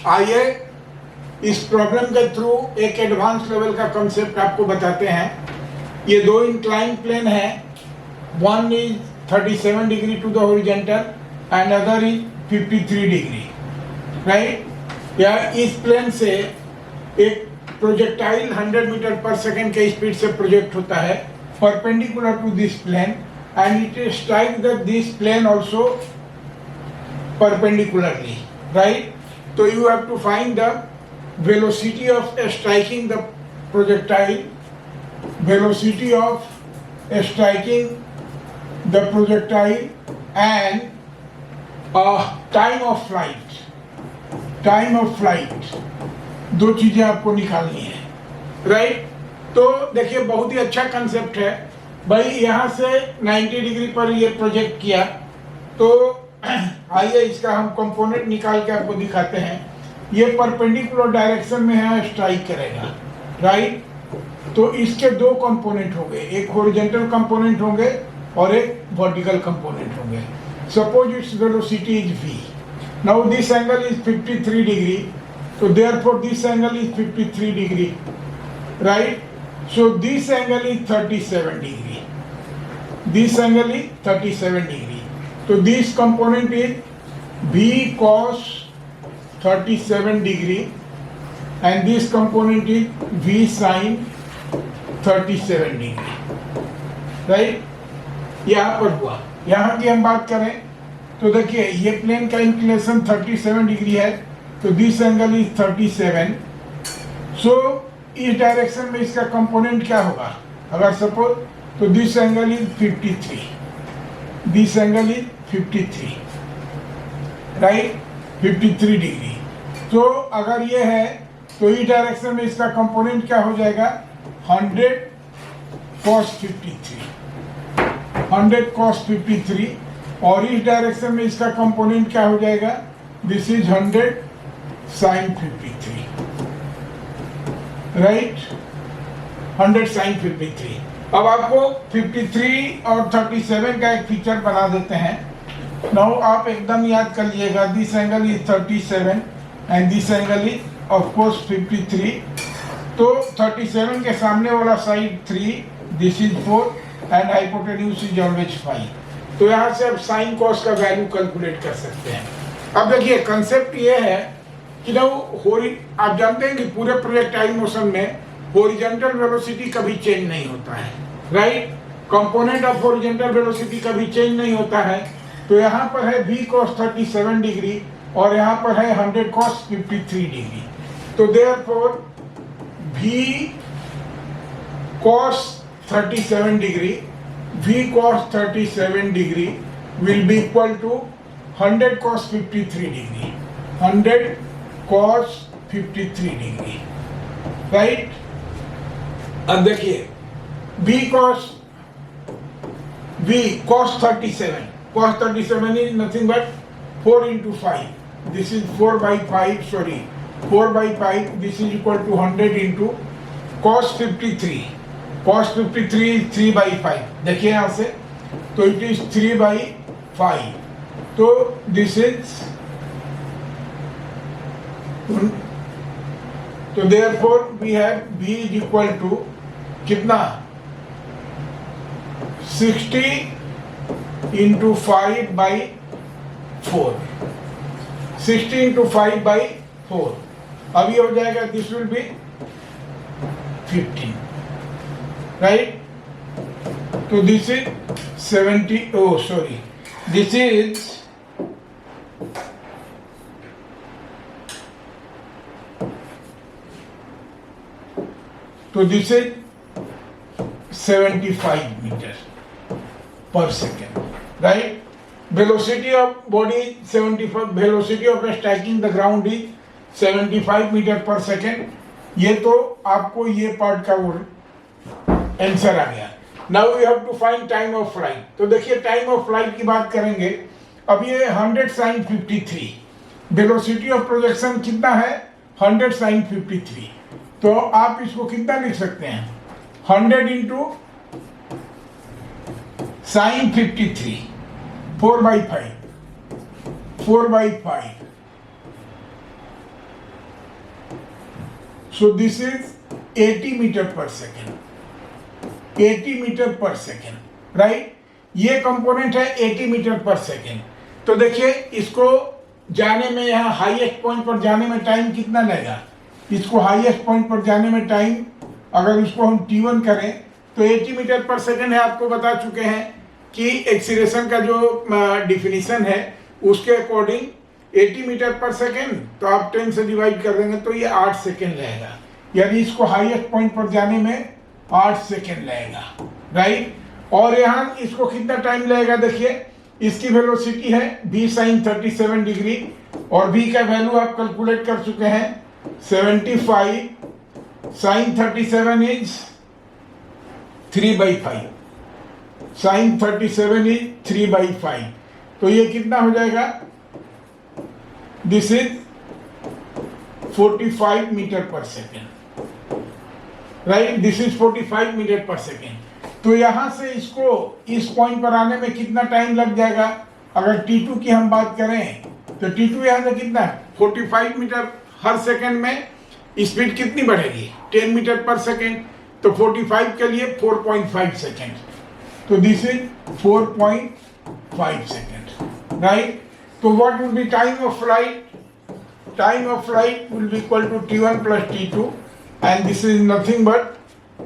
आइए इस प्रॉब्लम के थ्रू एक एडवांस लेवल का कंसेप्ट आपको बताते हैं। ये दो इंक्लाइन प्लेन है, one is 37 degree to the horizontal and other is 53 degree, right. या इस प्लेन से एक प्रोजेक्टाइल 100 मीटर पर सेकेंड के स्पीड से प्रोजेक्ट होता है perpendicular to this plane and it strike this plane also perpendicularly, right? So you have to find the velocity of striking the projectile, velocity of striking the projectile and time of flight. Time of flight, दो चीजें आपको निकालनी है, right? तो देखिए बहुत ही अच्छा concept है भाई। यहाँ से 90 डिग्री पर ये प्रोजेक्ट किया, तो आइए इसका हम कंपोनेंट निकाल के आपको दिखाते हैं। ये परपेंडिकुलर डायरेक्शन में है, स्ट्राइक करेगा, राइट। तो इसके दो कंपोनेंट होंगे, एक हॉरिजॉन्टल कंपोनेंट होंगे और एक वर्टिकल कंपोनेंट होंगे। Suppose its velocity is v, now this angle is 53 degree, so therefore this angle is 53 degree, right? So this angle is 37 degree, this angle is 37 degree. So this component is v cos 37 degree and this component is v sin 37 degree, right? यहाँ पर हुआ। यहाँ की हम बात करें तो देखिए ये प्लेन का इंक्लिनेशन 37 डिग्री है, तो दिस एंगल इज 37। सो इस डायरेक्शन में इसका कंपोनेंट क्या होगा अगर सपोज, तो this angle is 53, this angle is 53, right, 53 degree. तो अगर ये है तो इस डायरेक्शन में इसका कंपोनेंट क्या हो जाएगा 100 cos 53, 100 cos 53, और इस डायरेक्शन में इसका कंपोनेंट क्या हो जाएगा, this is 100 sin 53, right, 100 sin 53। अब आपको 53 और 37 का एक फीचर बना देते हैं। नाउ आप एकदम याद कर लीजिएगा, this angle is 37 and this angle is of course 53। तो 37 के सामने वाला side 3, this is 4 and hypotenuse is always 5। तो यहाँ से आप साइन कॉस का वैल्यू कैलकुलेट कर सकते हैं। अब देखिए कंसेप्ट ये है कि ना आप जानते हैं कि पूरे प्रोजेक्टाइल मोशन में हॉरिजॉन्टल वेलोसिटी कभी चेंज नहीं होता है, right. Component of horizontal velocity कभी चेंज नहीं होता है। तो यहाँ पर है v cos 37 डिग्री और यहाँ पर है 100 cos 53 डिग्री। तो therefore v cos 37 degree, v cos 37 degree will be equal to 100 cos 53 degree, 100 cos 53 degree, right. अब देखिए v cos 37 is nothing but 4 into 5, this is 4 by 5, sorry 4 by 5, this is equal to 100 into cos 53, cos 53 is 3 by 5, देखिए यहाँ से, तो it is 3 by 5, तो this is, तो therefore we have v is equal to कितना 60 into 5 by 4, 60 into 5 by 4, अब ये हो जाएगा दिस विल बी 15, राइट। तो this is 70, oh sorry, this is तो this is 75 meter per second, right. Velocity of body 75, velocity of striking the ground is 75 meter per second. ये तो आपको ये पार्ट का वो आंसर आ गया। Now you have to find time of flight. तो देखिए टाइम ऑफ फ्लाइट की बात करेंगे। अब ये 100 sin 53, वेलोसिटी ऑफ प्रोजेक्शन कितना है 100 sin 53। तो आप इसको कितना लिख सकते हैं 100 into sin 53, 4 by 5, 4 by 5, So this is 80 meter per second. 80 meter per second, right? ये कंपोनेंट है 80 मीटर पर सेकेंड. तो देखिए इसको जाने में, यहाँ हाईएस्ट पॉइंट पर जाने में टाइम कितना लगेगा? इसको हाईएस्ट पॉइंट पर जाने में टाइम अगर इसको हम t1 करें तो 80 मीटर पर सेकेंड है. आपको बता चुके हैं कि एक्सीलरेशन का जो डिफिनीशन है उसके अकॉर्डिंग 80 मीटर पर सेकेंड, तो आप 10 से डिवाइड कर देंगे तो ये 8 सेकेंड रहेगा. यानी इसको हाईएस्ट पॉइंट पर जाने में 8 सेकेंड लगेगा, राइट? और यहाँ इसको कितना टाइम लगेगा? देखिए इसकी वेलोसिटी है v sin 37 डिग्री और v का वैल्यू आप कैलकुलेट कर चुके हैं. 75 sin 37 इज 3/5. sin 37 is 3/5. तो ये कितना हो जाएगा? This is 45 meter per second, right? This is 45 meter per second. तो यहां से इसको इस पॉइंट पर आने में कितना टाइम लग जाएगा? अगर T2 की हम बात करें तो T2 यहां से कितना है? 45 मीटर हर सेकेंड में स्पीड कितनी बढ़ेगी? 10 मीटर पर सेकेंड. तो 45 के लिए 4.5 सेकेंड. तो दिस इज 4.5 सेकेंड, राइट? तो what will be time of flight? Time of flight will be equal to T1 plus T2, and this is nothing but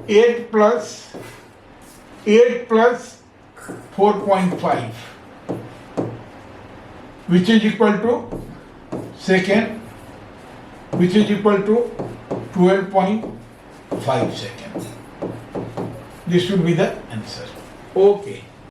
8 plus 4.5, which is equal to second, which is equal to 12.5 seconds. This should be the answer. Okay.